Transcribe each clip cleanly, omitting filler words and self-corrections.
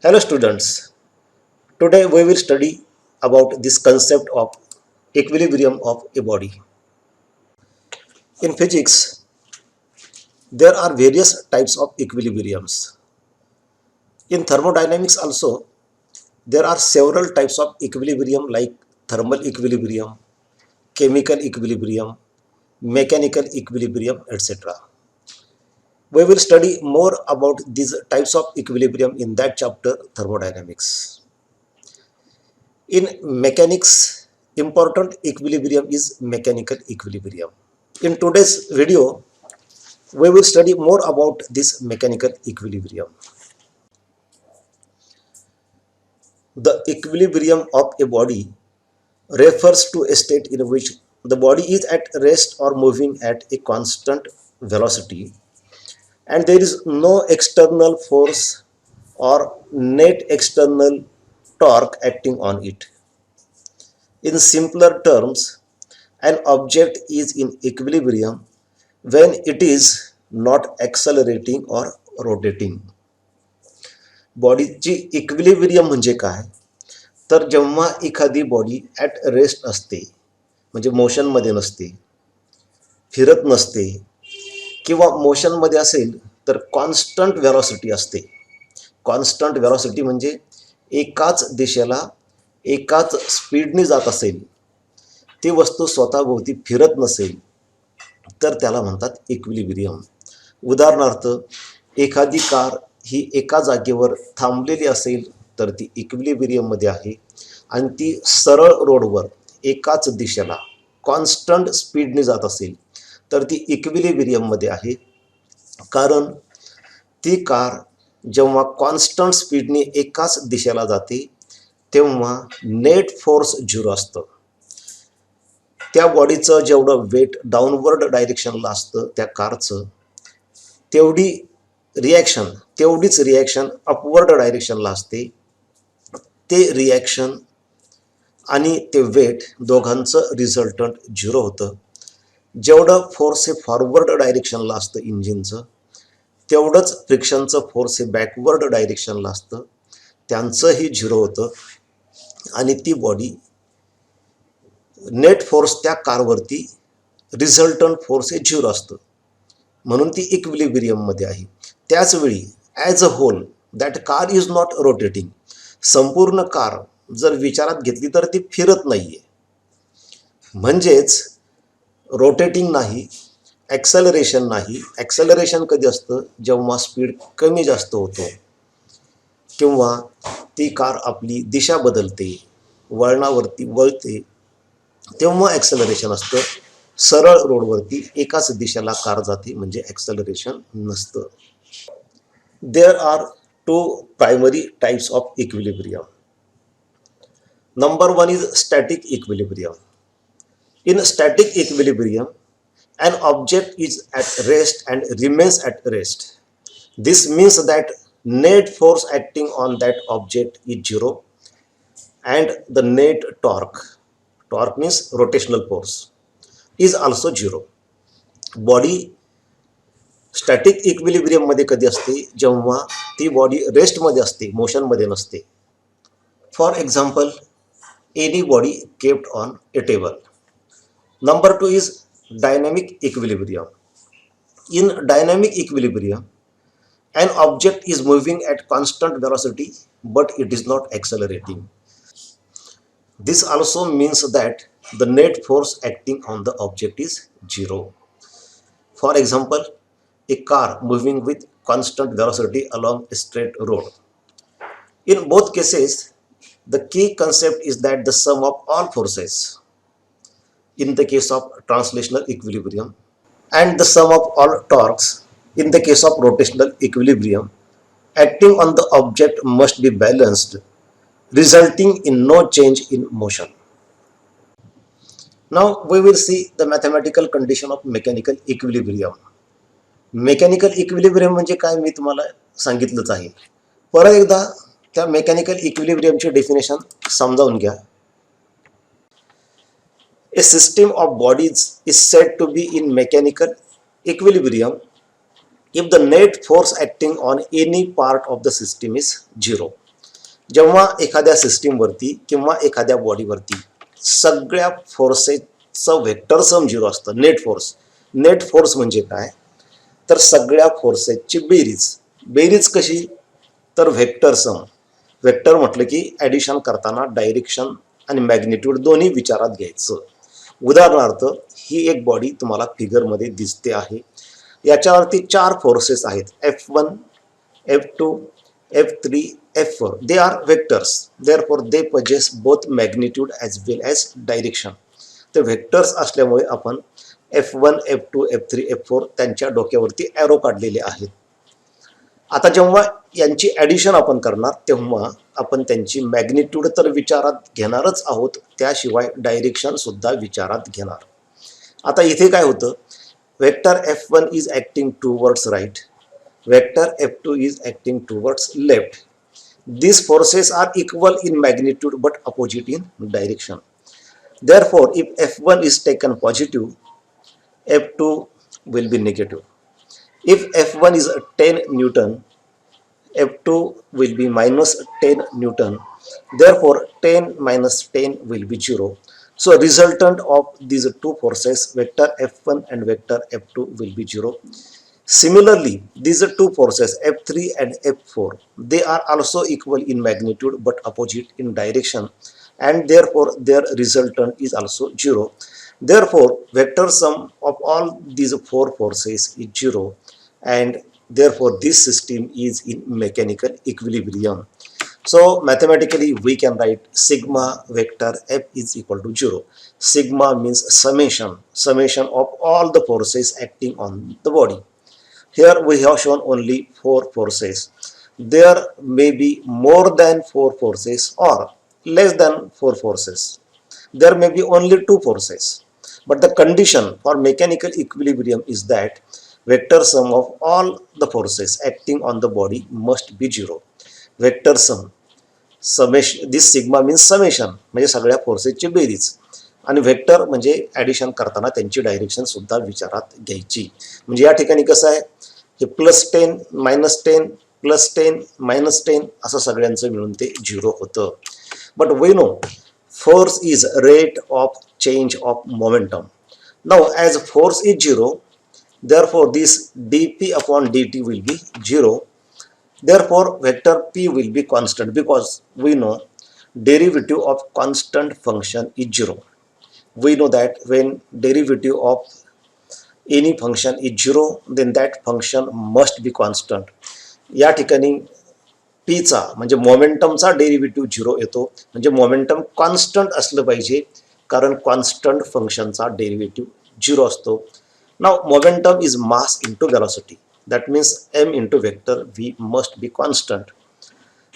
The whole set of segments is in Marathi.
Hello students, today we will study about this concept of equilibrium of a body. In physics, there are various types of equilibriums. In thermodynamics also, there are several types of equilibrium like thermal equilibrium, chemical equilibrium, mechanical equilibrium, etc. We will study more about these types of equilibrium in that chapter, thermodynamics. In mechanics, important equilibrium is mechanical equilibrium. In today's video, we will study more about this mechanical equilibrium. The equilibrium of a body refers to a state in which the body is at rest or moving at a constant velocity and there is no external force or net external torque acting on it. In simpler terms, an object is in equilibrium when it is not accelerating or rotating. बॉडीची इक्विलिब्रियम म्हणजे काय, तर जेव्हा एखादी बॉडी ॲट रेस्ट असते म्हणजे मोशनमध्ये नसते, फिरत नसते किंवा मोशनमध्ये असेल तर कॉन्स्टंट व्हेलॉसिटी असते. कॉन्स्टंट व्हेलॉसिटी म्हणजे एकाच दिशेला एकाच स्पीडने जात असेल, ती वस्तू स्वतःभोवती फिरत नसेल तर त्याला म्हणतात इक्विलिब्रियम. उदाहरणार्थ, एखादी कार ही एका जागेवर थांबलेली असेल तर ती इक्विलिब्रियममध्ये आहे आणि ती सरळ रोडवर एकाच दिशेला कॉन्स्टंट स्पीडने जात असेल तर ती इक्विलिब्रियममध्ये आहे. कारण ती कार जेव्हा कॉन्स्टंट स्पीडने एकाच दिशेला जाते तेव्हा नेट फोर्स 0 असतं. त्या बॉडीचं जेवढं वेट डाऊनवर्ड डायरेक्शनला असतं त्या कारचं, तेवढीच रिॲक्शन अपवर्ड डायरेक्शनला असते. ते रिॲक्शन आणि ते वेट दोघांचं रिझल्टंट 0 होतं. जेवढं फोर्स हे फॉरवर्ड डायरेक्शनला असतं इंजिनचं, तेवढंच फ्रिक्शनचं फोर्स हे बॅकवर्ड डायरेक्शनला असतं, त्यांचंही 0 होतं आणि ती बॉडी नेट फोर्स त्या कारवरती रिझल्टंट फोर्स हे 0 असतं, म्हणून ती इक्विलिब्रियममध्ये आहे. त्याचवेळी as a whole that car is not rotating. संपूर्ण कार जर विचारात घेतली तर ती फिरत नाही आहे, म्हणजेच रोटेटिंग नाही, ॲक्सेलरेशन नाही. ॲक्सेलरेशन कधी असतं, जेव्हा स्पीड कमी जास्त होतो किंवा ती कार आपली दिशा बदलते, वळणावरती वळते, तेव्हा ॲक्सेलरेशन असतं. सरळ रोडवरती एकाच दिशेला कार जाते म्हणजे ॲक्सेलरेशन नसतं. There are two primary types of equilibrium. Number one is static equilibrium. In static equilibrium, an object is at rest and remains at rest. This means that net force acting on that object is 0 and the net torque means rotational force, is also 0. Body static इक्विलिब्रियममध्ये कधी असते, जेव्हा ती बॉडी रेस्टमध्ये असते, मोशनमध्ये नसते. For example, any body kept on a table. Number 2 is dynamic equilibrium. In dynamic equilibrium, an object is moving at constant velocity but it is not accelerating. This also means that the net force acting on the object is 0. For example, a car moving with constant velocity along a straight road. In both cases, the key concept is that the sum of all forces, in the case of translational equilibrium, and the sum of all torques, in the case of rotational equilibrium, acting on the object must be balanced, resulting in no change in motion. Now we will see the mathematical condition of mechanical equilibrium. Mechanical equilibrium म्हणजे काय मी तुम्हाला सांगितलंच आहे. परत एकदा त्या मेकॅनिकल इक्विलिब्रियमची डेफिनेशन समजावून घ्या. A system of bodies is said to be in mechanical equilibrium if the net force acting on any part of the system is 0. जेव्हा एखाद्या सिस्टीमवरती किंवा एखाद्या बॉडीवरती सगळ्या फोर्सेसचं व्हेक्टर सम 0 असतं, नेट फोर्स म्हणजे काय, तर सगळ्या फोर्सेसची बेरीज. बेरीज कशी, तर व्हेक्टर सम. व्हेक्टर म्हटलं की ॲडिशन करताना डायरेक्शन आणि मॅग्निट्यूड दोन्ही विचारात घ्यायचं. उदाहरणार्थ, ही एक बॉडी तुम्हाला फिगरमध्ये दिसते आहे. याच्यावरती 4 फोर्सेस आहेत, F1, F2, F3, F4. They are vectors. Therefore, they possess both magnitude as well as direction. ते व्हेक्टर्स असल्यामुळे आपण F1, F2, F3, F4 त्यांच्या डोक्यावरती ॲरो काढलेले आहेत. आता जेव्हा यांची ॲडिशन आपण करणार तेव्हा आपण त्यांची मॅग्निट्यूड तर विचारात घेणारच आहोत, त्याशिवाय डायरेक्शन सुद्धा विचारात घेणार. आता इथे काय होतं, vector F1 is acting towards right, vector F2 is acting towards left. These forces are equal in magnitude but opposite in direction. Therefore, if F1 is taken positive, F2 will be negative. If F1 is 10 Newton, F2 will be minus 10 Newton. Therefore, 10 minus 10 will be 0. So, resultant of these two forces, vector F1 and vector F2 will be 0. Similarly, these two forces F3 and F4, they are also equal in magnitude but opposite in direction, and therefore their resultant is also 0. Therefore, vector sum of all these 4 forces is 0, and therefore this system is in mechanical equilibrium. So mathematically we can write sigma vector F is equal to 0. Sigma means summation of all the forces acting on the body. Here we have shown only 4 forces. There may be more than 4 forces or less than 4 forces. There may be only 2 forces. But the condition for mechanical equilibrium is that vector sum of all the forces acting on the body must be 0. Vector sum, summation, this sigma means summation, म्हणजे सगळ्या फोर्सेसची बेरीज, आणि व्हेक्टर म्हणजे ॲडिशन करताना त्यांची डायरेक्शन सुद्धा विचारात घ्यायची. म्हणजे या ठिकाणी कसं आहे, हे +10 -10 +10 -10 असं सगळ्यांचं मिळून ते 0 होतं. But we know force is rate of change of momentum. Now as force is 0, therefore this dp upon dt will be 0. Therefore vector p will be constant, because we know derivative of constant function is 0. We know that when derivative of any function is 0, then that function must be constant. या ठिकाणी p चा म्हणजे मोमेंटमचा डेरिव्हेटिव्ह 0 येतो, म्हणजे मोमेंटम कॉन्स्टंट असलं पाहिजे, कारण कॉन्स्टंट फंक्शनचा डेरिव्हेटिव्ह 0 असतो. Now momentum is mass into velocity, that means m into vector v must be constant.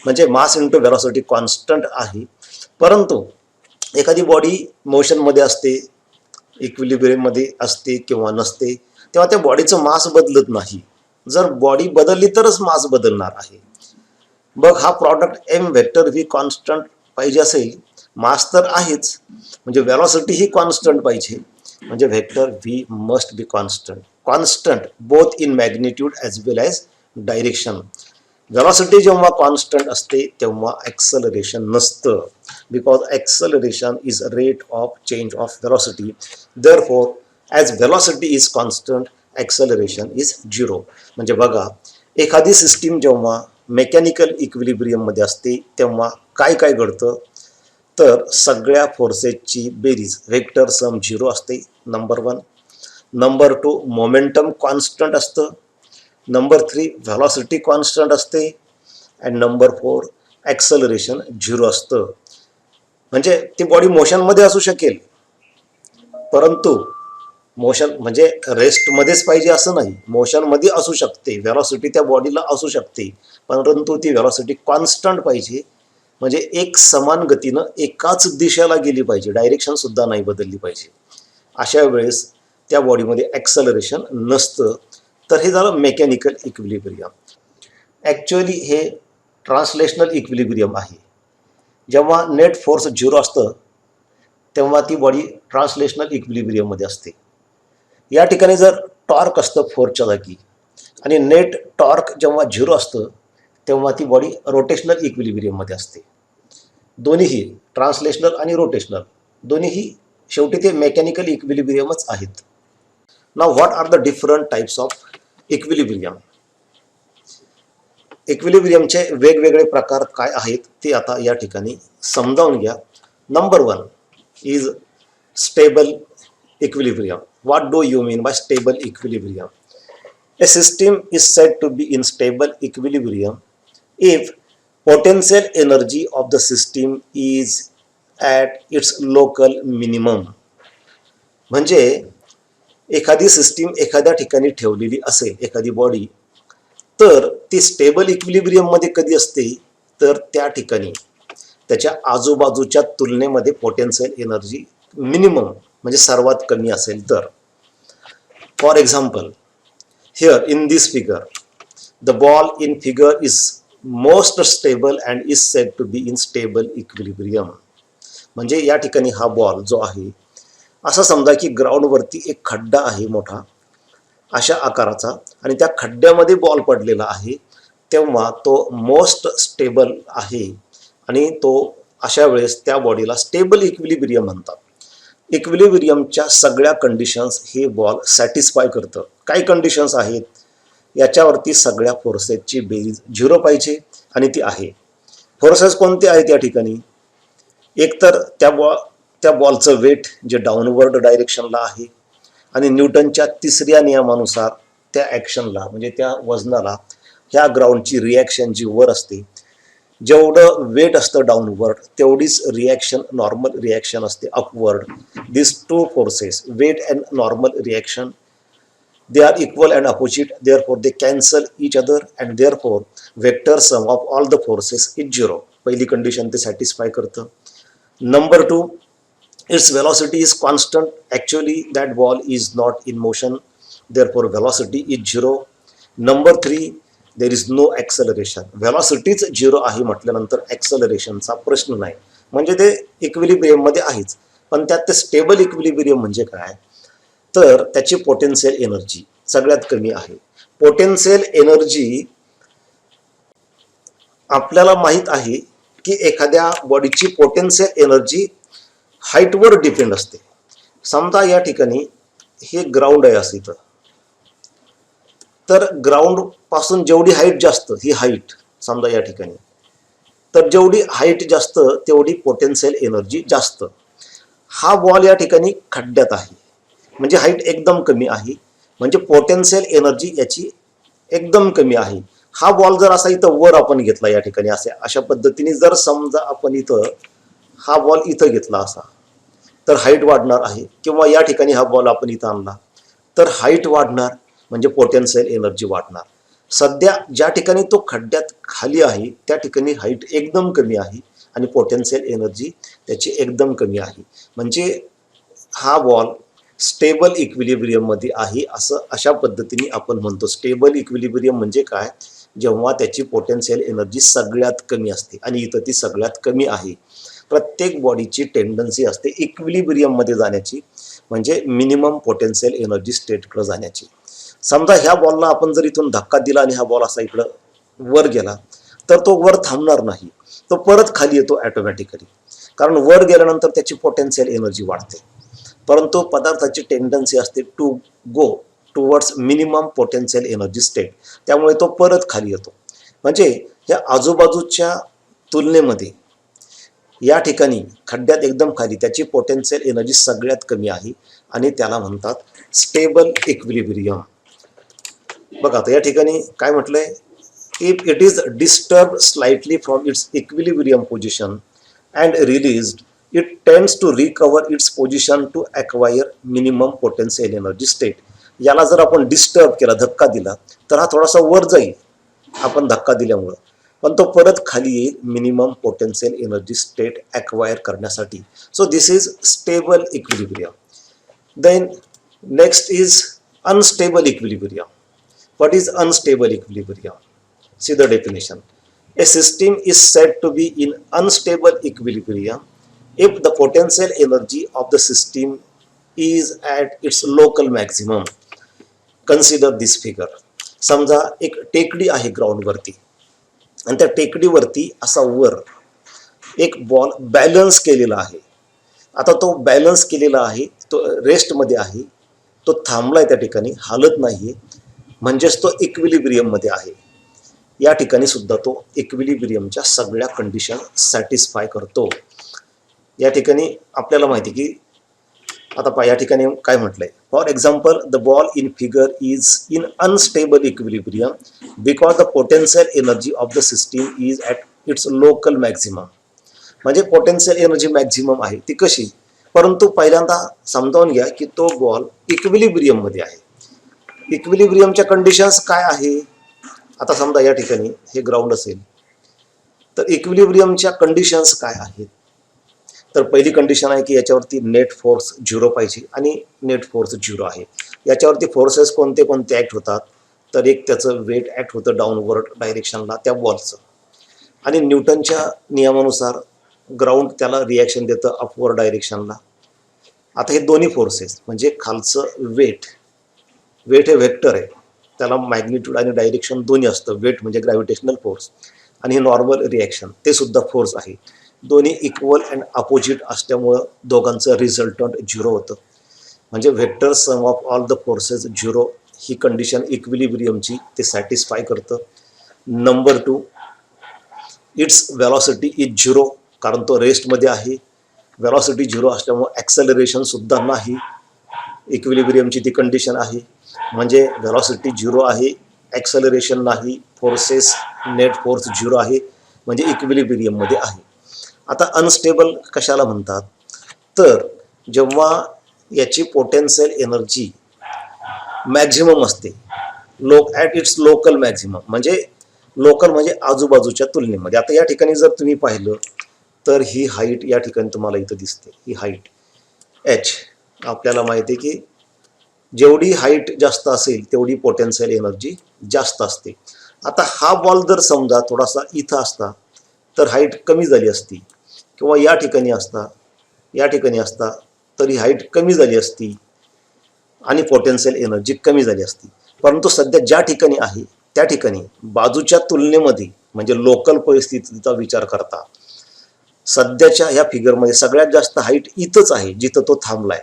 म्हणजे मास इंटू वेलॉसिटी कॉन्स्टंट आहे, परंतु एखादी बॉडी मोशनमध्ये असते, इक्विलिब्रियममध्ये असते किंवा नसते, तेव्हा त्या बॉडीचं मास बदलत नाही. जर बॉडी बदलली तरच मास बदलणार आहे. बघ, हा product m vector v constant पाहिजे असेल, मास तर आहेच, म्हणजे वेलॉसिटी ही कॉन्स्टंट पाहिजे, म्हणजे vector V must be constant both in magnitude as well as direction. Velocity जेव्हा कॉन्स्टंट असते तेव्हा ॲक्सलरेशन नसतं, because acceleration is rate of change of velocity. Therefore as velocity is constant, acceleration is 0. म्हणजे बघा, एखादी सिस्टीम जेव्हा मेकॅनिकल इक्विलिब्रियममध्ये असते तेव्हा काय काय घडतं, तर सगळ्या फोर्सेसची बेरीज व्हेक्टर सम 0 असते, नंबर 1. नंबर 2, मोमेंटम कॉन्स्टंट असतं. नंबर 3, व्हेलॉसिटी कॉन्स्टंट असते. अँड नंबर 4, ॲक्सलरेशन 0 असतं. म्हणजे ती बॉडी मोशनमध्ये असू शकेल, परंतु मोशन म्हणजे रेस्टमध्येच पाहिजे असं नाही, मोशनमध्ये असू शकते, व्हेलॉसिटी त्या बॉडीला असू शकते, परंतु ती व्हेलॉसिटी कॉन्स्टंट पाहिजे, म्हणजे एक समान गतीनं एकाच दिशेला गेली पाहिजे, डायरेक्शन सुद्धा नाही बदलली पाहिजे. अशा वेळेस त्या बॉडीमध्ये ॲक्सलरेशन नसतं. तर हे झालं मेकॅनिकल इक्विलिब्रियम. ॲक्च्युअली हे ट्रान्सलेशनल इक्विलिब्रियम आहे. जेव्हा नेट फोर्स 0 असतं तेव्हा ती बॉडी ट्रान्सलेशनल इक्विलिब्रियममध्ये असते. या ठिकाणी जर टॉर्क असतं फोर्सच्या जागी, आणि नेट टॉर्क जेव्हा 0 असतं तेव्हा ती बॉडी रोटेशनल इक्विलिब्रियममध्ये असते. दोन्हीही ट्रान्सलेशनल आणि रोटेशनल दोन्हीही शेवटी ते मेकॅनिकल इक्विलिब्रियमच आहेत. नाव what are the different types of equilibrium. इक्विलिब्रियमचे वेगवेगळे प्रकार काय आहेत ते आता या ठिकाणी समजावून घ्या. Number 1 is stable equilibrium. What do you mean by stable equilibrium? A system is said to be in stable equilibrium if potential energy of the system is at its local minimum. म्हणजे एखादी सिस्टीम एखाद्या ठिकाणी ठेवलेली असेल, एखादी बॉडी, तर ती स्टेबल इक्विलिब्रियम मध्ये कधी असते, तर त्या ठिकाणी त्याच्या आजूबाजूच्या तुलनेमध्ये पोटेन्शियल एनर्जी मिनिमम म्हणजे सर्वात कमी असेल तर. For example, here in this figure, the ball in figure is most stable and is said to be in stable equilibrium. म्हणजे या ठिकाणी हा बॉल जो आहे, असं समजा की ग्राउंडवरती एक खड्डा आहे मोठा अशा आकाराचा, आणि त्या खड्ड्यामध्ये बॉल पडलेला आहे, तेव्हा तो मोस्ट स्टेबल आहे आणि तो अशा वेळेस त्या बॉडीला स्टेबल इक्विलिब्रियम म्हणतात. इक्विलिब्रियमच्या सगळ्या कंडिशन्स हे बॉल सॅटिस्फाय करतं. काय कंडिशन्स आहेत? याच्यावरती सगळ्या फोर्सेसची बेरीज 0 पाहिजे आणि ती आहे. फोर्सेस कोणते आहेत या ठिकाणी? एकतर त्या बॉलचं वेट जे डाऊनवर्ड डायरेक्शनला आहे, आणि न्यूटनच्या 3ऱ्या नियमानुसार त्या ॲक्शनला म्हणजे त्या वजनाला ह्या ग्राउंडची रिॲक्शन जी वर असते, जेवढं वेट असतं डाऊनवर्ड तेवढीच रिॲक्शन नॉर्मल रिॲक्शन असते upward. This two forces, weight and normal reaction, they are equal and opposite, therefore they cancel each other and therefore vector sum of all the forces is 0. पहिली कंडिशन ते सॅटिस्फाय करतं. Number 2, its velocity is constant. Actually that ball is not in motion, therefore velocity is 0. Number 3, there is no acceleration. velocityच 0 आहे म्हटल्यानंतर ॲक्सलरेशनचा प्रश्न नाही, म्हणजे ते इक्विलिब्रियम मध्ये आहेच. पण त्यात ते स्टेबल इक्विलिब्रियम म्हणजे काय, तर त्याची पोटेन्शियल एनर्जी सगळ्यात कमी आहे. पोटेन्शियल एनर्जी आपल्याला माहित आहे की एखाद्या बॉडीची पोटेन्शियल एनर्जी हाईटवर डिपेंड असते. समजा या ठिकाणी हे ग्राउंड आहे असं, तर ग्राउंड पासून जेवढी हाईट जास्त, ही हाईट समजा या ठिकाणी, तर जेवढी हाईट जास्त तेवढी पोटेन्शियल एनर्जी जास्त. हा बॉल या ठिकाणी खड्ड्यात आहे म्हणजे हाईट एकदम कमी आहे, म्हणजे पोटेन्शियल एनर्जी याची एकदम कमी आहे. हा बॉल जर असा इथं वर आपण घेतला या ठिकाणी अशा पद्धतीने, जर समजा आपण इथं हा बॉल इथं घेतला असा, तर हाईट वाढणार आहे. किंवा या ठिकाणी हा बॉल आपण इथं आणला तर हाईट वाढणार म्हणजे पोटेन्शियल एनर्जी वाढणार. सध्या ज्या ठिकाणी तो खड्ड्यात खाली आहे त्या ठिकाणी हाईट एकदम कमी आहे आणि पोटेन्शियल एनर्जी त्याची एकदम कमी आहे, म्हणजे हा बॉल स्टेबल इक्विलिब्रियम मध्ये आहे असं अशा पद्धतीने आपण म्हणतो. स्टेबल इक्विलिब्रियम म्हणजे काय, जेव्हा त्याची पोटेन्शियल एनर्जी सगळ्यात कमी असते, आणि इथं ती सगळ्यात कमी आहे. प्रत्येक बॉडीची टेंडन्सी असते इक्विलिब्रियम मध्ये जाण्याची, म्हणजे मिनिमम पोटेन्शियल एनर्जी स्टेटकडे जाण्याची. समजा ह्या बॉलला आपण जर इथून धक्का दिला आणि हा बॉल असा इकडं वर गेला, तर तो वर थांबणार नाही, तो परत खाली येतो ऑटोमॅटिकली, कारण वर गेल्यानंतर त्याची पोटेन्शियल एनर्जी वाढते. परंतु पदार्थाची टेंडन्सी असते to go towards minimum potential energy state, त्यामुळे तो परत खाली येतो. म्हणजे या आजूबाजूच्या तुलनेमध्ये या ठिकाणी खड्ड्यात एकदम खाली त्याची पोटेन्शियल एनर्जी सगळ्यात कमी आहे आणि त्याला म्हणतात स्टेबल इक्विलिब्रियम. बघा आता या ठिकाणी काय म्हटलंय, if it is disturb slightly from its equilibrium position and released, it tends to recover its position to acquire minimum potential energy state. याला जर आपण डिस्टर्ब केला, धक्का दिला, तर हा थोडासा वर जाईल आपण धक्का दिल्यामुळं, पण तो परत खाली येईल minimum potential energy state acquire करण्यासाठी. So this is stable equilibrium. Then next is unstable equilibrium. What is unstable equilibrium? See the definition. A system is said to be in unstable equilibrium if the potential energy of the system is at its local maximum. Consider this figure. समजा एक टेकडी आहे ग्राउंडवरती, आणि त्या टेकडीवरती असा वर एक बॉल बॅलन्स केलेला आहे. आता तो बॅलन्स केलेला आहे, तो रेस्टमध्ये आहे, तो थांबलाय त्या ठिकाणी, हालत नाहीये, म्हणजेच तो इक्विलिब्रियममध्ये आहे. या ठिकाणी सुद्धा तो इक्विलिब्रियमच्या सगळ्या कंडिशन सॅटिस्फाय करतो. या ठिकाणी आपल्याला माहिती की आता पहा या ठिकाणी काय म्हटलंय, for example the ball in figure is in unstable equilibrium because the potential energy of the system is at its local maximum. म्हणजे पोटेन्शियल एनर्जी मॅक्झिमम आहे ती कशी, परंतु पहिल्यांदा समजावून घ्या की तो बॉल इक्विलिब्रियममध्ये आहे. इक्विलिब्रियमच्या कंडिशन्स काय आहे, आता समजा या ठिकाणी हे ग्राउंड असेल तर इक्विलिब्रियमच्या कंडिशन्स काय आहेत. तर पहिली कंडिशन आहे की याच्यावरती नेट फोर्स 0 पाहिजे आणि नेट फोर्स 0 आहे. याच्यावरती फोर्सेस कोणते कोणते ॲक्ट होतात, तर एक त्याचं वेट ॲक्ट होतं डाऊनवर्ड डायरेक्शनला त्या बॉलचं, आणि न्यूटनच्या नियमानुसार ग्राउंड त्याला रिॲक्शन देतं अपवर्ड डायरेक्शनला. आता हे दोन्ही फोर्सेस म्हणजे खालचं वेट हे व्हेक्टर आहे, त्याला मॅग्निट्यूड आणि डायरेक्शन दोन्ही असतं. वेट म्हणजे ग्रॅव्हिटेशनल फोर्स आणि हे नॉर्मल रिॲक्शन ते सुद्धा फोर्स आहे. दोन्ही इक्वल अँड अपोजिट असल्यामुळं दोघांचं रिझल्टंट 0 होतं. म्हणजे vector sum of all the forces 0 ही कंडिशन इक्विलिब्रियमची ते सॅटिस्फाय करतं. नंबर 2, इट्स व्हेलॉसिटी इज 0, कारण तो रेस्टमध्ये आहे. व्हेलॉसिटी 0 असल्यामुळं ॲक्सेलरेशनसुद्धा नाही. इक्विलिब्रियमची ती कंडिशन आहे, म्हणजे व्हेलॉसिटी 0 आहे, ॲक्सेलरेशन नाही, फोर्सेस नेट फोर्स 0 आहे, म्हणजे इक्विलिब्रियममध्ये आहे. आता अनस्टेबल कशाला म्हणतात, तर जेव्हा याची पोटेन्शियल एनर्जी मॅक्झिमम असते, ॲट इट्स लोकल मॅक्झिमम, म्हणजे लोकल म्हणजे आजूबाजूच्या तुलनेमध्ये. आता या ठिकाणी जर तुम्ही पाहिलं तर ही हाईट या ठिकाणी तुम्हाला इथं दिसते, ही हाईट एच. आपल्याला माहिती आहे की जेवढी हाईट जास्त असेल तेवढी पोटेन्शियल एनर्जी जास्त असते. आता हा बॉल जर समजा थोडासा इथं असता तर हाईट कमी झाली असती, किंवा या ठिकाणी असता, या ठिकाणी असता तरी हाईट कमी झाली असती आणि पोटेन्शियल एनर्जी कमी झाली असती. परंतु सध्या ज्या ठिकाणी आहे त्या ठिकाणी बाजूच्या तुलनेमध्ये म्हणजे लोकल परिस्थितीचा विचार करता सध्याच्या ह्या फिगरमध्ये सगळ्यात जास्त हाईट इथंच आहे जिथं तो थांबलाय,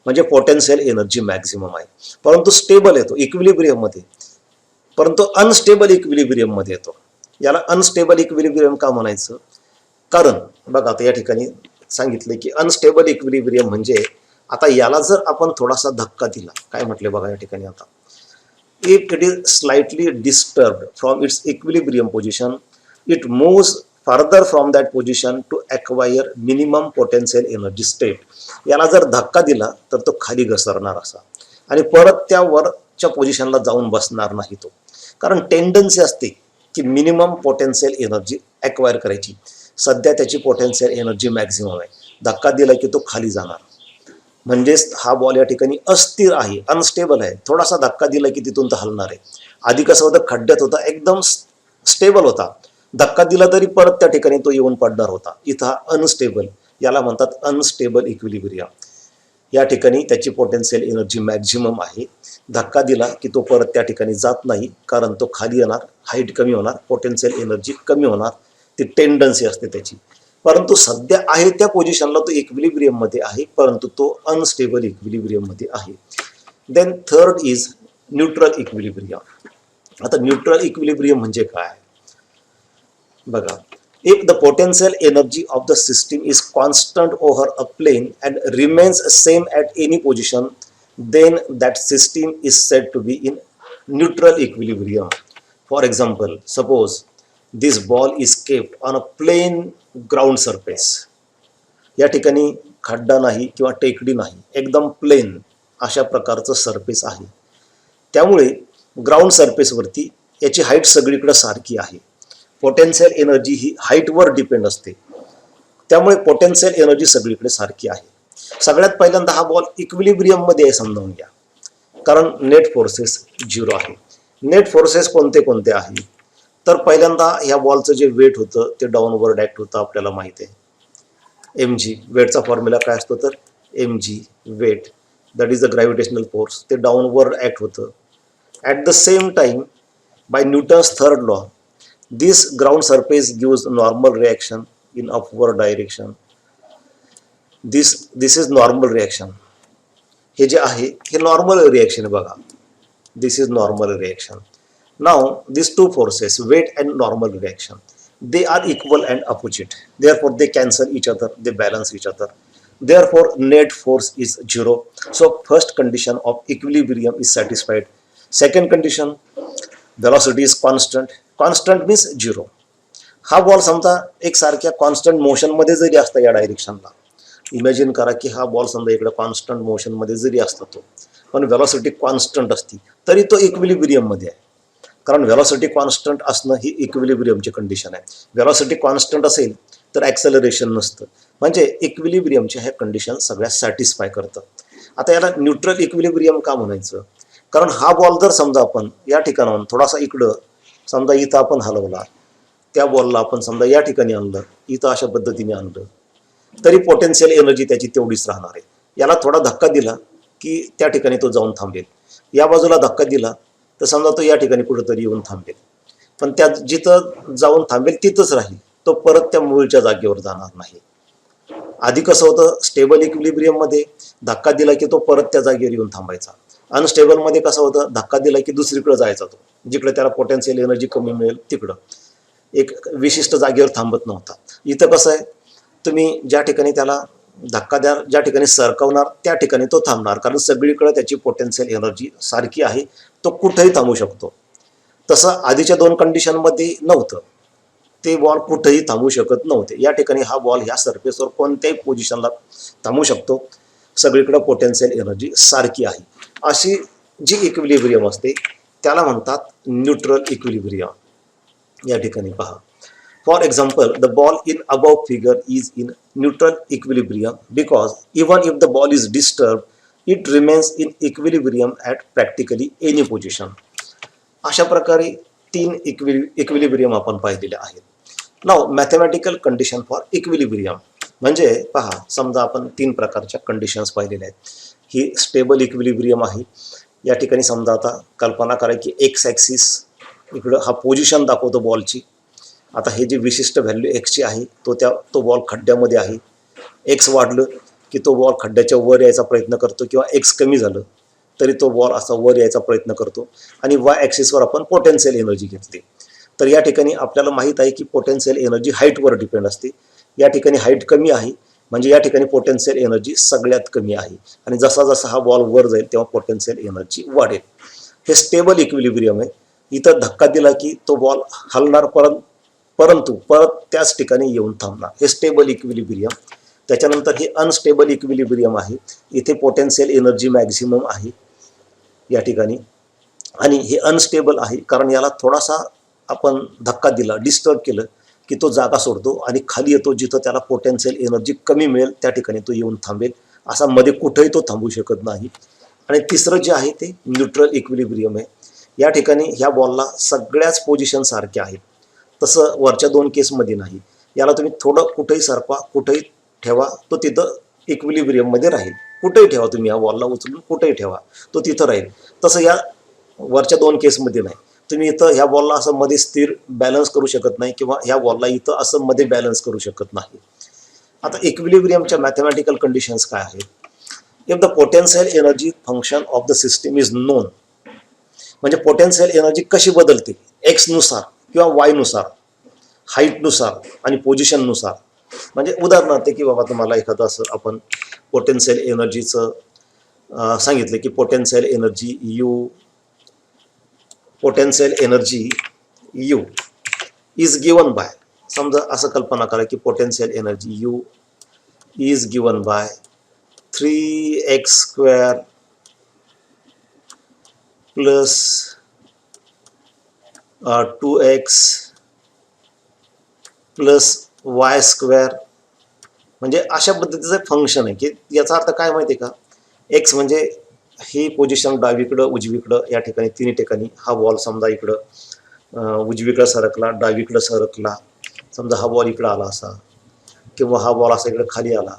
म्हणजे पोटेन्शियल एनर्जी मॅक्झिमम आहे. परंतु स्टेबल येतो इक्विलिब्रियममध्ये, परंतु अनस्टेबल इक्विलिब्रियममध्ये येतो. याला अनस्टेबल इक्विलिब्रियम का म्हणायचं, कारण बघा आता या ठिकाणी सांगितले की अनस्टेबल इक्विलिब्रियम म्हणजे आता याला जर आपण थोडासा धक्का दिला, काय म्हटले बघा या ठिकाणी, आता if it is slightly disturbed from its equilibrium position it moves further from that position to acquire minimum potential energy state. याला जर धक्का दिला तर तो खाली घसरणार असा, आणि परत त्या वरच्या पोझिशनला जाऊन बसणार नाही तो, कारण टेंडन्सी असते की मिनिमम पोटेन्शियल एनर्जी ॲक्वायर करायची. सध्या त्याची पोटेन्शियल एनर्जी मॅक्झिमम आहे, धक्का दिला की तो खाली जाणार, म्हणजेच हा बॉल या ठिकाणी अस्थिर आहे, अनस्टेबल आहे. थोडासा धक्का दिला की तिथून तो हलणार आहे. आधी कसं होतं, खड्ड्यात होता एकदम स्टेबल होता, धक्का दिला तरी परत त्या ठिकाणी तो येऊन पडणार होता. इथं हा अनस्टेबल, याला म्हणतात अनस्टेबल इक्विलिब्रियम. या ठिकाणी त्याची पोटेन्शियल एनर्जी मॅक्झिमम आहे, धक्का दिला की तो परत त्या ठिकाणी जात नाही, कारण तो खाली येणार, हाईट कमी होणार, पोटेन्शियल एनर्जी कमी होणार, ती टेंडन्सी असते त्याची. परंतु सध्या आहे त्या पोझिशनला तो इक्विलिब्रियममध्ये आहे, परंतु तो अनस्टेबल इक्विलिब्रियममध्ये आहे. Then third is neutral equilibrium. आता न्यूट्रल इक्विलिब्रियम म्हणजे काय बघा, if the potential energy of the system is constant over a plane and remains same at any position, then that system is said to be in neutral equilibrium. For example, suppose this ball is kept on a plain ground surface. या ठिकाणी खड्डा नाही किंवा टेकडी नाही, एकदम प्लेन अशा प्रकारचं सरफेस आहे. त्यामुळे ग्राउंड सरफेसवरती याची हाईट सगळीकडे सारखी आहे. पोटेन्शियल एनर्जी ही हाईटवर डिपेंड असते, त्यामुळे पोटेन्शियल एनर्जी सगळीकडे सारखी आहे. सगळ्यात पहिल्यांदा हा बॉल इक्विलिब्रियममध्ये आहे समजावून घ्या, कारण नेट फोर्सेस 0 आहे. नेट फोर्सेस कोणते कोणते आहेत, तर पहिल्यांदा ह्या बॉलचं जे वेट होतं ते डाऊनवर्ड ॲक्ट होतं, आपल्याला माहिती आहे. mg वेटचा फॉर्म्युला काय असतो, तर mg weight that is the gravitational force, ते डाऊनवर्ड ॲक्ट होतं. At the same time by Newton's third law This ground surface gives normal reaction in upward direction. This is normal reaction. हे जे आहे हे नॉर्मल रिएक्शन आहे बघा. This is normal reaction. Now these two forces, weight and normal reaction, they are equal and opposite. Therefore they cancel each other, they balance each other. Therefore net force is zero. So first condition of equilibrium is satisfied. Second condition, velocity is constant. Constant means zero. हा बॉल समजा एक सारख्या कॉन्स्टंट मोशन मध्ये जरी असता या डायरेक्शनला, इमॅजिन करा की हा बॉल समजा इकडे कॉन्स्टंट मोशन मध्ये जरी असतो तो, पण व्हेलॉसिटी कॉन्स्टंट असती तरी तो इक्विलिब्रियम मध्ये आहे. कारण व्हेलॉसिटी कॉन्स्टंट असणं ही इक्विलिब्रियमची कंडिशन आहे. व्हेलॉसिटी कॉन्स्टंट असेल तर ॲक्सेलरेशन नसतं. म्हणजे इक्विलिब्रियमच्या ह्या कंडिशन सगळ्या सॅटिस्फाय करतं. आता याला न्यूट्रल इक्विलिब्रियम का म्हणायचं? कारण हा बॉल जर समजा आपण या ठिकाणाहून थोडासा इकडं समजा इथं आपण हलवला, त्या बॉलला आपण समजा या ठिकाणी आणलं, इथं अशा पद्धतीने आणलं, तरी पोटेन्शियल एनर्जी त्याची तेवढीच राहणार आहे. याला थोडा धक्का दिला की त्या ठिकाणी तो जाऊन थांबेल. या बाजूला धक्का दिला तर समजा तो या ठिकाणी कुठेतरी येऊन थांबेल. पण त्या जिथं जाऊन थांबेल तिथंच राहील, तो परत त्या मूळच्या जागेवर जाणार नाही. आधी कसं होतं, स्टेबल इक्विलिब्रियम मध्ये धक्का दिला की तो परत त्या जागेवर येऊन थांबायचा. अनस्टेबल मध्ये कसं होतं, धक्का दिला की दुसरीकडे जायचा, तो जिकडे त्याला पोटेन्शियल एनर्जी कमी मिळेल तिकडं, एक विशिष्ट जागेवर थांबत नव्हता. इथं कसं आहे, तुम्ही ज्या ठिकाणी त्याला धक्का द्या, ज्या ठिकाणी सरकवणार त्या ठिकाणी तो थांबणार, कारण सगळीकडे त्याची पोटेन्शियल एनर्जी सारखी आहे, तो कुठेही थांबू शकतो. तसं आधीच्या दोन कंडिशनमध्ये नव्हतं, ते बॉल कुठेही थांबू शकत नव्हते. या ठिकाणी हा बॉल ह्या सरफेसवर कोणत्याही पोझिशनला थांबू शकतो, सगळीकडे पोटेन्शियल एनर्जी सारखी आहे. अशी जी इक्विलिब्रियम असते त्याला म्हणतात न्यूट्रल इक्विलिब्रियम. या ठिकाणी पहा, for example the ball in above figure is in neutral equilibrium because even if the ball is disturb it remains in equilibrium at practically any position. अशा प्रकारे तीन इक्विलिब्रियम आपण पाहिलेले आहेत. नाव मॅथमॅटिकल कंडिशन फॉर इक्विलिब्रियम म्हणजे पहा, समजा आपण तीन प्रकारच्या कंडिशन्स पाहिलेल्या आहेत. ही स्टेबल इक्विलिब्रियम आहे. या ठिकाणी समजा आता कल्पना करा की एक्स ॲक्सिस इकडं हा पोझिशन दाखवतो बॉलची. आता हे जी विशिष्ट व्हॅल्यू एक्सची आहे तो बॉल खड्ड्यामध्ये आहे. एक्स वाढलं की तो बॉल खड्ड्याच्या वर यायचा प्रयत्न करतो, किंवा एक्स कमी झालं तरी तो बॉल असा वर यायचा प्रयत्न करतो. आणि वाय ॲक्सिसवर आपण पोटेन्शियल एनर्जी घेतली. तर या ठिकाणी आपल्याला माहीत आहे की पोटेन्शियल एनर्जी हाईटवर डिपेंड असते. या ठिकाणी हाईट कमी आहे म्हणजे या ठिकाणी पोटेन्शियल एनर्जी सगळ्यात कमी आहे, आणि जसा जसा हा बॉल वर जाईल तेव्हा पोटेन्शियल एनर्जी वाढेल. हे स्टेबल इक्विलिब्रियम आहे. इथं धक्का दिला की तो बॉल हलणार, परंतु परत त्याच ठिकाणी येऊन थांबणार. हे स्टेबल इक्विलिब्रियम. त्याच्यानंतर हे अनस्टेबल इक्विलिब्रियम आहे. इथे पोटेन्शियल एनर्जी मॅक्झिमम आहे या ठिकाणी, आणि हे अनस्टेबल आहे कारण याला थोडासा आपण धक्का दिला, डिस्टर्ब केलं की तो जागा सोडतो आणि खाली येतो, जिथं त्याला पोटेन्शियल एनर्जी कमी मिळेल त्या ठिकाणी तो येऊन थांबेल. असा मध्ये कुठेही तो थांबू शकत नाही. आणि तिसरं जे आहे ते न्यूट्रल इक्विलिब्रियम आहे. या ठिकाणी ह्या बॉलला सगळ्याच पोझिशन सारख्या आहेत, तसं वरच्या दोन केसमध्ये नाही. याला तुम्ही थोडं कुठेही सरपा, कुठेही ठेवा, तो तिथं इक्विलिब्रियममध्ये राहील. कुठेही ठेवा तुम्ही, या बॉलला उचलून कुठेही ठेवा, तो तिथं राहील. तसं या वरच्या दोन केसमध्ये नाही. तुम्ही इथं ह्या बॉलला असं मध्ये स्थिर बॅलन्स करू शकत नाही, किंवा ह्या बॉलला इथं असं मध्ये बॅलन्स करू शकत नाही. आता इक्विलिब्रियमच्या मॅथमॅटिकल कंडिशन्स काय आहेत? If the potential energy function of the system is non, म्हणजे पोटेन्शियल एनर्जी कशी बदलते एक्सनुसार किंवा वायनुसार, हाईटनुसार आणि पोझिशननुसार. म्हणजे उदाहरणार्थ की बाबा तुम्हाला एखादं असं आपण पोटेन्शियल एनर्जीचं सांगितलं की potential energy you is given by, समजा असं कल्पना करा की potential energy you is given by 3x² plus 2x plus y². म्हणजे अशा पद्धतीचं फंक्शन आहे की याचा अर्थ काय माहिती आहे का, एक्स म्हणजे ही पोझिशन डावीकडं उजवीकडं, या ठिकाणी तिन्ही ठिकाणी हा बॉल समजा इकडं उजवीकडं सरकला, डावीकडं सरकला, समजा हा बॉल इकडं आला असा, किंवा हा बॉल असा इकडं खाली आला,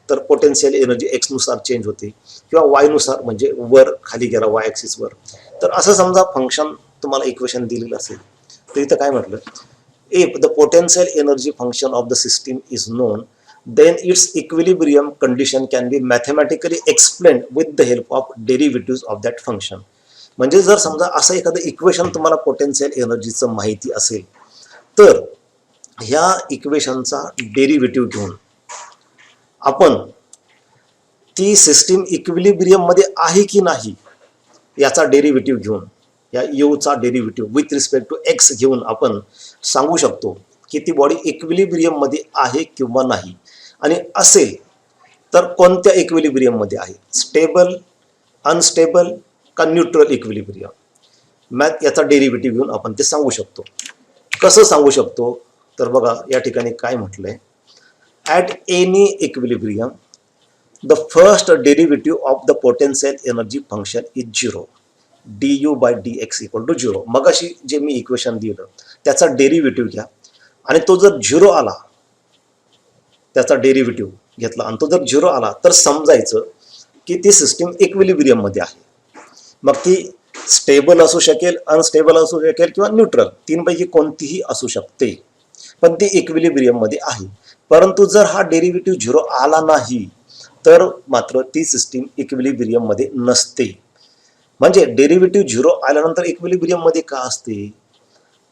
तर पोटेन्शियल एनर्जी एक्सनुसार चेंज होते, किंवा वायनुसार म्हणजे वर खाली गेला वाय ॲक्सिसवर. तर असं समजा फंक्शन तुम्हाला इक्वेशन दिलेलं असेल तर इथं काय म्हटलं, if the potential energy function of the system is non then its equilibrium condition can be mathematically explained with the help of derivatives of that function. म्हणजे जर समजा असं एखादं इक्वेशन तुम्हाला पोटेन्शियल एनर्जीचं माहिती असेल तर ह्या इक्वेशनचा डेरिव्हेटिव्ह घेऊन आपण ती सिस्टीम इक्विलिब्रियम मध्ये आहे की नाही याचा डेरिव्हेटिव्ह घेऊन, या यूचा derivative with respect to x घेऊन आपण सांगू शकतो की ती बॉडी इक्विलिब्रियम मध्ये आहे किंवा नाही, आणि असेल तर कोणत्या इक्विलिब्रियम मध्ये आहे, स्टेबल, अनस्टेबल का न्यूट्रल इक्विलिब्रियम. मॅथ याचा डेरिव्हेटिव्ह घेऊन आपण ते सांगू शकतो. कसं सांगू शकतो तर बघा या ठिकाणी काय म्हटलंय, at any equilibrium the first derivative of the potential energy function is zero, du by dx equal to zero. मग अशी जे मी इक्वेशन दिलं त्याचा डेरिव्हेटिव्ह घ्या आणि तो जर झिरो आला, त्याचा डेरिव्हेटिव्ह घेतला आणि तो जर झिरो आला तर समजायचं की ती सिस्टीम इक्विलिब्रियम मध्ये आहे. मग ती स्टेबल असू शकेल, अनस्टेबल असू शकेल किंवा न्यूट्रल, तीनपैकी कोणतीही असू शकते, पण ती इक्विलिब्रियम मध्ये आहे. परंतु जर हा डेरिव्हेटिव्ह झिरो आला नाही तर मात्र ती सिस्टीम इक्विलिब्रियम मध्ये नसते. म्हणजे डेरिव्हेटिव्ह झिरो आल्यानंतर इक्विलिब्रियम मध्ये का असते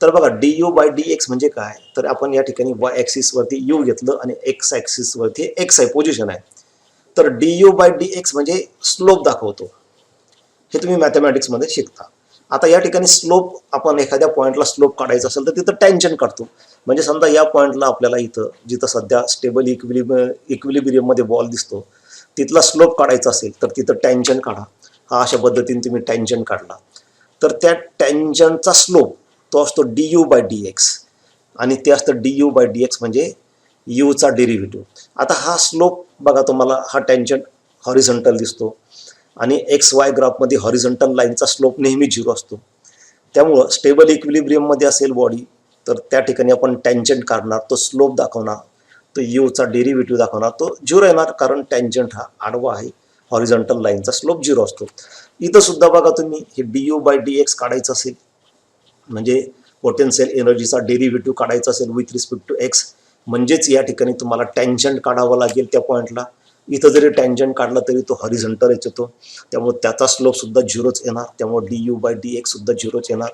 तर बघा du बाय dx म्हणजे काय, तर आपण या ठिकाणी y ॲक्सिस वरती u घेतलं आणि x ॲक्सिस वरती x आहे, पोझिशन आहे. तर du बाय dx म्हणजे स्लोप दाखवतो, हे तुम्ही मॅथमॅटिक्स मध्ये शिकता. आता या ठिकाणी स्लोप, आपण एखाद्या पॉइंटला स्लोप काढायचा असेल तर तिथं टँजंट काढतो. म्हणजे समजा या पॉइंटला आपल्याला इथं जिथं सध्या स्टेबल इक्विलिब्रियम मध्ये बॉल दिसतो तिथला स्लोप काढायचा असेल तर तिथं टँजंट काढा. हा अशा पद्धतीने तुम्ही टँजंट काढला तर त्या टँजंटचा स्लोप तो असतो du बाय dx, आणि ते असतं du बाय dx म्हणजे यूचा डेरिव्हेटिव्ह. आता हा स्लोप बघा, तुम्हाला हा टँजंट हॉरिझॉन्टल दिसतो आणि एक्स वाय ग्राफमध्ये हॉरिझॉन्टल लाईनचा स्लोप नेहमी झिरो असतो. त्यामुळं स्टेबल इक्विलिब्रियम मध्ये असेल बॉडी तर त्या ठिकाणी आपण टँजंट काढणार, तो स्लोप दाखवणार, तो यूचा डेरिव्हेटिव्ह दाखवणार, तो झिरो येणार कारण टँजंट हा आडवा आहे, हॉरिझॉन्टल लाईनचा स्लोप झिरो असतो. इथं सुद्धा बघा तुम्ही हे du बाय dx काढायचं असेल म्हणजे पोटेन्शियल एनर्जीचा डेरिव्हेटिव्ह काढायचा असेल विथ रिस्पेक्ट टू एक्स, म्हणजेच या ठिकाणी तुम्हाला टँजंट काढावं लागेल त्या पॉईंटला. इथं जरी टँजंट काढला तरी तो हॉरिझॉन्टल येतो, त्यामुळे त्याचा स्लोप सुद्धा झिरोच येणार, त्यामुळे du बाय dx सुद्धा झिरोच येणार.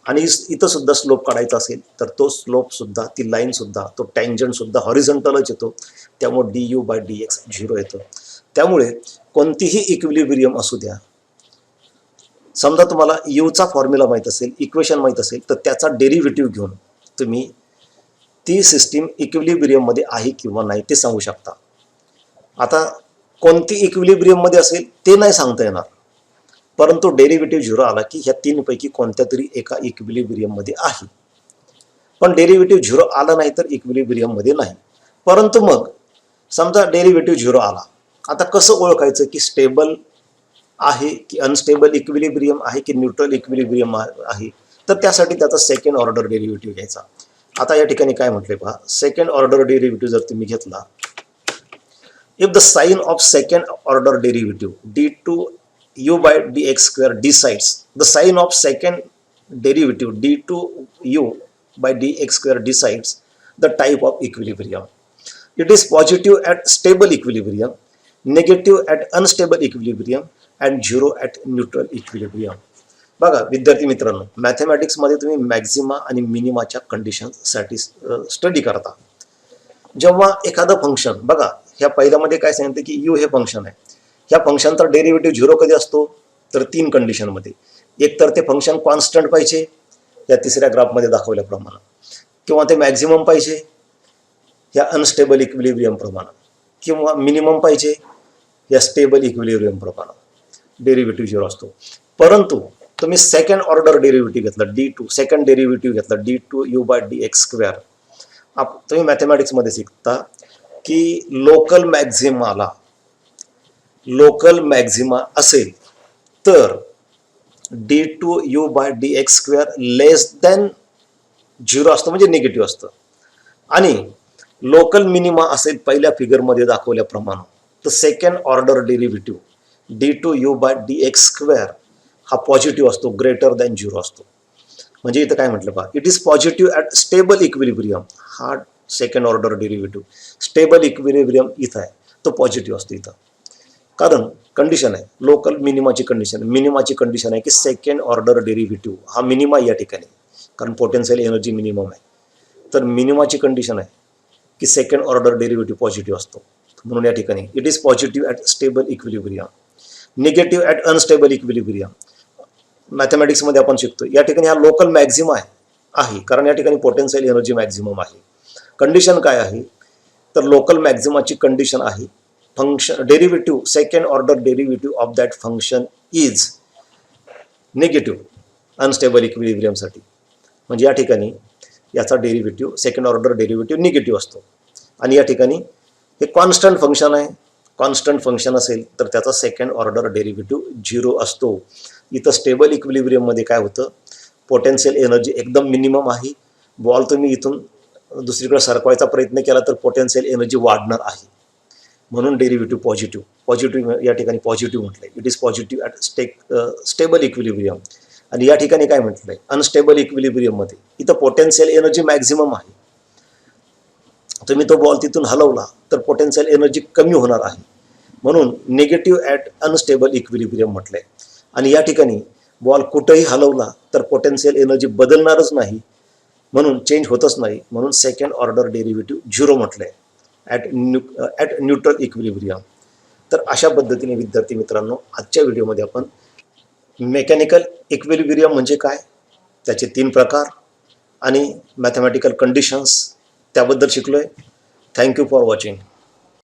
आणि इथं सुद्धा स्लोप काढायचा असेल तर तो स्लोप सुद्धा, ती लाईन सुद्धा, तो टँजंट सुद्धा हॉरिझॉन्टलच येतो, त्यामुळे du बाय dx झिरो येतो. त्यामुळे कोणतीही इक्विलिब्रियम असू द्या, समजा तुम्हाला यूचा फॉर्म्युला माहीत असेल, इक्वेशन माहीत असेल, तर त्याचा डेरिव्हेटिव्ह घेऊन तुम्ही ती सिस्टीम इक्विलिब्रियम मध्ये आहे किंवा नाही ते सांगू शकता. आता कोणती इक्विलिब्रियम मध्ये असेल ते नाही सांगता येणार, परंतु डेरिव्हेटिव्ह झिरो आला की ह्या तीनपैकी कोणत्या तरी एका इक्विलिब्रियम मध्ये आहे. पण डेरिव्हेटिव्ह झिरो आला नाही तर इक्विलिब्रियम मध्ये नाही. परंतु मग समजा डेरिव्हेटिव्ह झिरो आला, आता कसं ओळखायचं की स्टेबल आहे की अनस्टेबल इक्विलिब्रियम आहे की न्यूट्रल इक्विलिब्रियम आहे, तर त्यासाठी त्याचा सेकंड ऑर्डर डेरिव्हेटिव्ह घ्यायचा. आता या ठिकाणी काय म्हटलंय पहा, सेकंड ऑर्डर डेरिव्हेटिव्ह जर तुम्ही घेतला, if the sign of second order derivative d2u by dx square decides, the sign of second derivative d2u by dx square decides the type of equilibrium. It is positive at stable equilibrium, negative at unstable equilibrium and zero at neutral equilibrium. बघा विद्यार्थी मित्रांनो, मॅथमॅटिक्समध्ये तुम्ही मॅक्झिमा आणि मिनिमाच्या कंडिशनसाठी स्टडी करता. जेव्हा एखादं फंक्शन, बघा ह्या पहिल्यामध्ये काय सांगितलं की यू हे फंक्शन आहे, ह्या फंक्शनचा डेरिव्हेटिव्ह झिरो कधी असतो तर तीन कंडिशनमध्ये. एक तर ते फंक्शन कॉन्स्टंट पाहिजे या तिसऱ्या ग्राफमध्ये दाखवल्याप्रमाणे, किंवा ते मॅक्झिमम पाहिजे या अनस्टेबल इक्विलिब्रियम प्रमाणे, किंवा मिनिमम पाहिजे या स्टेबल इक्विलिब्रियम प्रमाणे डेरिव्हेटिव्ह झिरो असतो. परंतु तुम्ही सेकंड ऑर्डर डेरिव्हेटिव्ह घेतला d2, सेकंड डेरिव्हेटिव्ह घेतला d2u बाय dx स्क्वेअर, तुम्ही मॅथमॅटिक्समध्ये शिकता की लोकल मॅक्झिमा असेल तर d2u by dx square less than zero असतं, म्हणजे निगेटिव्ह असतं. आणि लोकल मिनिमा असेल पहिल्या फिगरमध्ये दाखवल्याप्रमाणे, तर second order derivative d2u by dx square हा पॉझिटिव्ह असतो, ग्रेटर दॅन झिरो असतो. म्हणजे इथं काय म्हटलं पहा, it is positive at stable equilibrium. हा second order derivative stable equilibrium इथं आहे, तो पॉझिटिव्ह असतो इथं. कारण कंडिशन आहे लोकल मिनिमाची कंडिशन आहे की सेकंड ऑर्डर डेरिव्हेटिव्ह हा मिनिमा या ठिकाणी, कारण पोटेन्शियल एनर्जी मिनिमम आहे. तर मिनिमाची कंडिशन आहे की सेकंड ऑर्डर डेरिव्हेटिव्ह पॉझिटिव्ह असतो. म्हणून या ठिकाणी it is positive at stable equilibrium, negative at unstable equilibrium. मॅथमॅटिक्समध्ये आपण शिकतो या ठिकाणी हा लोकल मॅक्झिमा आहे, कारण या ठिकाणी पोटेन्शियल एनर्जी मॅक्झिमम आहे. कंडिशन काय आहे, तर लोकल मॅक्झिमाची कंडिशन आहे function derivative second order derivative of that function is negative unstable इक्विलिब्रियमसाठी. म्हणजे या ठिकाणी याचा derivative second order derivative negative असतो. आणि या ठिकाणी हे कॉन्स्टंट फंक्शन आहे, कॉन्स्टंट फंक्शन असेल तर त्याचा सेकंड ऑर्डर डेरिव्हेटिव्ह 0 असतो. इथं स्टेबल इक्विलिब्रियममध्ये काय होतं, पोटेन्शियल एनर्जी एकदम मिनिमम आहे. बॉल तुम्ही इथून दुसरीकडे सरकवायचा प्रयत्न केला तर पोटेन्शियल एनर्जी वाढणार आहे. म्हणून डेरिव्हेटिव्ह पॉझिटिव्ह या ठिकाणी पॉझिटिव्ह म्हटलंय. It is positive at stable equilibrium. आणि या ठिकाणी काय म्हटलंय, अनस्टेबल इक्विलिब्रियममध्ये इथं पोटेन्शियल एनर्जी मॅक्झिमम आहे. तुम्ही तो बॉल तिथून हलवला तर पोटेन्शियल एनर्जी कमी होणार आहे, म्हणून निगेटिव्ह ॲट अनस्टेबल इक्विलिब्रियम म्हटलंय. आणि या ठिकाणी बॉल कुठंही हलवला तर पोटेन्शियल एनर्जी बदलणारच नाही, म्हणून चेंज होतच नाही, म्हणून सेकंड ऑर्डर डेरिव्हेटिव्ह 0 म्हटलंय ॲट न्यूट्रल इक्विलिब्रियम. तर अशा पद्धतीने विद्यार्थी मित्रांनो आजच्या व्हिडिओमध्ये आपण मेकॅनिकल इक्विलिब्रियम म्हणजे काय, त्याचे 3 प्रकार आणि मॅथमॅटिकल कंडिशन्स त्याबद्दल शिकलोय. Thank you for watching.